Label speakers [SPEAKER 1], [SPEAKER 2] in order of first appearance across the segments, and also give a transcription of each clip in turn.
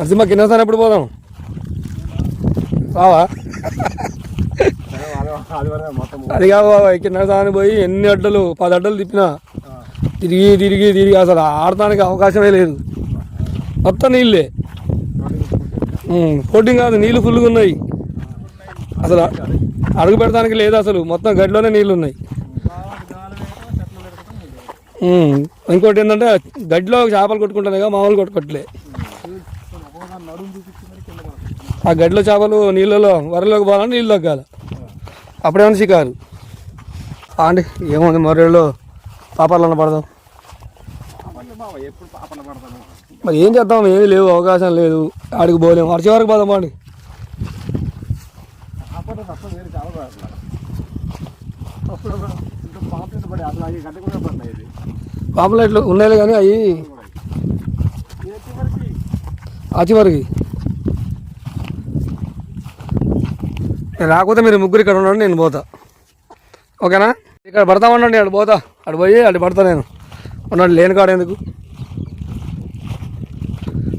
[SPEAKER 1] నరసింహ కింద ఎప్పుడు పోదాం రావా అది కాదు బాబా కింద పోయి ఎన్ని అడ్డలు 10 అడ్డలు తిప్పినా తిరిగి తిరిగి తిరిగి అసలు ఆడటానికి అవకాశమే లేదు. మొత్తం నీళ్ళే కోటింగ్ కాదు, నీళ్ళు ఫుల్గా ఉన్నాయి. అసలు అడుగు పెడతానికి లేదు, అసలు మొత్తం గడిలోనే నీళ్ళు ఉన్నాయి. ఇంకోటి ఏంటంటే గడ్డిలో చేపలు కొట్టుకుంటానే మామూలు కొట్టుకోవట్లే. ఆ గడ్డిలో చేపలు నీళ్ళలో వరలోకి పోవాలని నీళ్ళు తగ్గాలి, అప్పుడేమన్నా షికారు అండి. ఏముంది మర్రెలో పాపర్లన్న పడదాం. మరి ఏం చేద్దాం, ఏమీ లేవు, అవకాశం లేదు, ఆడికి పోలేము. వర్షం వరకు పోదాం అండి. పాంప్లెట్లు ఉన్నాయి కానీ అవి ఆచివరికి రాకపోతే మీరు ముగ్గురు ఇక్కడ ఉండండి, నేను పోతా. ఓకేనా? ఇక్కడ పడతా ఉండండి, అటు పోతా, అటు పోయి అటు పడతా. నేను ఉన్నాడు లేని కాడ ఎందుకు,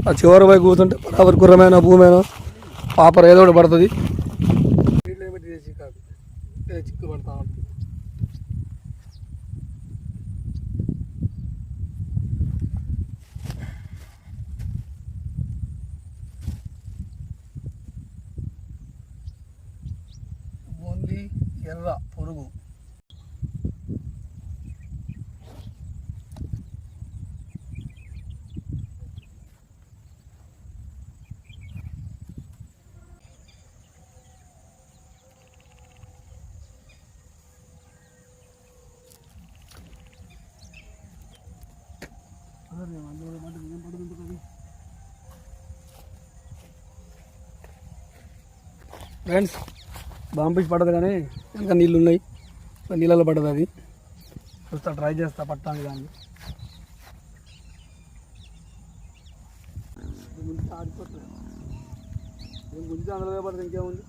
[SPEAKER 1] ఆ చివరి పోయి కూర్చుంటే బరాబర్ కుర్రమైన భూమైన పాపర్ ఏదో ఒకటి పడుతుంది. చిక్కు పడతా ఉంటుంది. ఓన్లీ ఎర్ర పొరుగు. ఫ్రెండ్స్ బాంబిష్ పడదు కానీ ఇంకా నీళ్ళు ఉన్నాయి, నీళ్ళలో పడదు. అది చూస్తా, ట్రై చేస్తా పట్టాలి దాన్ని. ఆడిపోతుంది గుంజి అందులో పడుతుంది, ఇంకేముంది.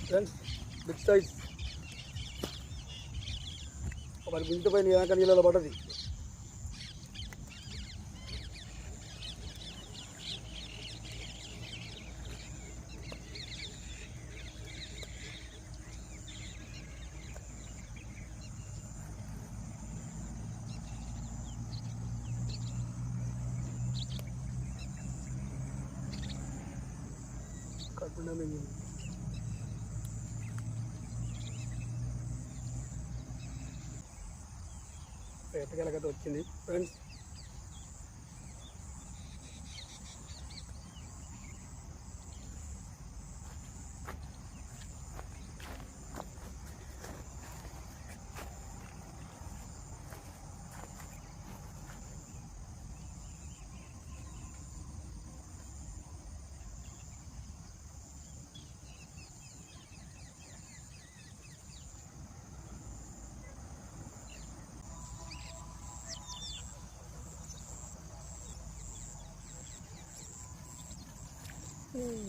[SPEAKER 1] ఫ్రెండ్స్ బిగ్ సైజ్ ఒకటి గుంజిపోయి వెనక నీళ్ళలో పడ్డది. కట్టుకున్నా ఎట్టకెళ్ళకైతే వచ్చింది ఫ్రెండ్స్.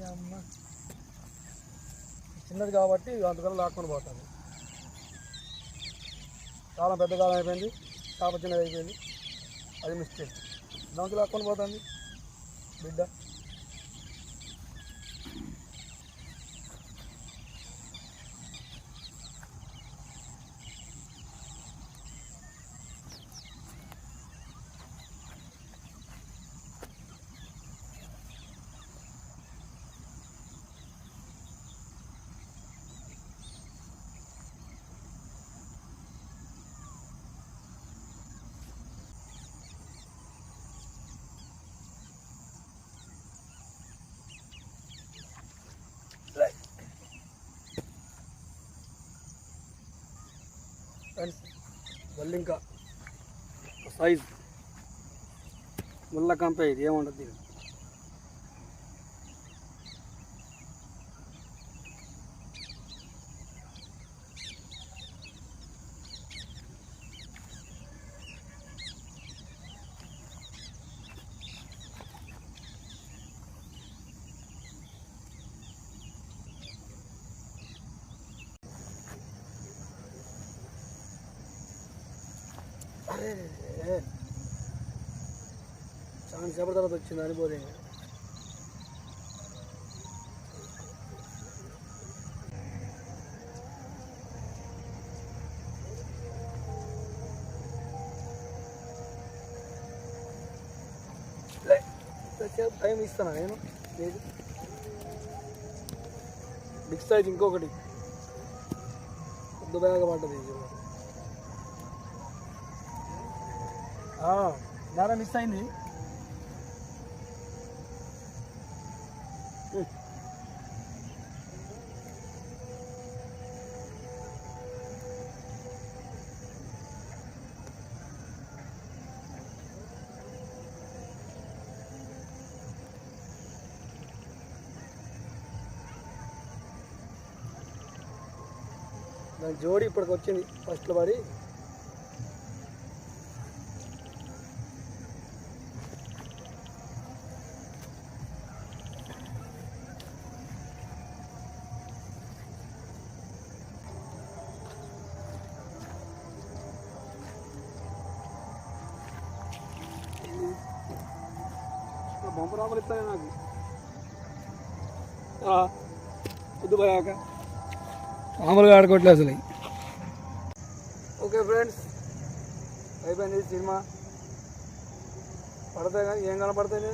[SPEAKER 1] అమ్మ చిన్నది కాబట్టి అంతకన్నా లాక్కొని పోతాను. కాలం పెద్ద కాలం అయిపోయింది, చేప చిన్నది అయిపోయింది, అది మిస్టేక్. దానికి లాక్కొని పోతుంది బిడ్డ. ఫ్రెండ్స్ మళ్ళీ ఇంకా సైజ్ ముళ్ళ కంపే, ఇది ఏముండదు. చాలా సేపటి తర్వాత వచ్చింది అనిపోతే టైం ఇస్తానా నేను లేదు బిగ్ సైజ్ ఇంకొకటి పెద్ద బ్యాగ్ పడ్డది దారా మిస్ అయింది దాని జోడి ఇప్పటికి వచ్చింది ఫస్ట్లో పడి బొమ్మ రామలు ఇస్తానే నాకు పొద్దు పోయాక మామూలుగా ఆడుకోవట్లేదు అసలు. ఓకే ఫ్రెండ్స్, అయిపోయింది సినిమా. పడతాయి కానీ ఏం కనపడతాయి.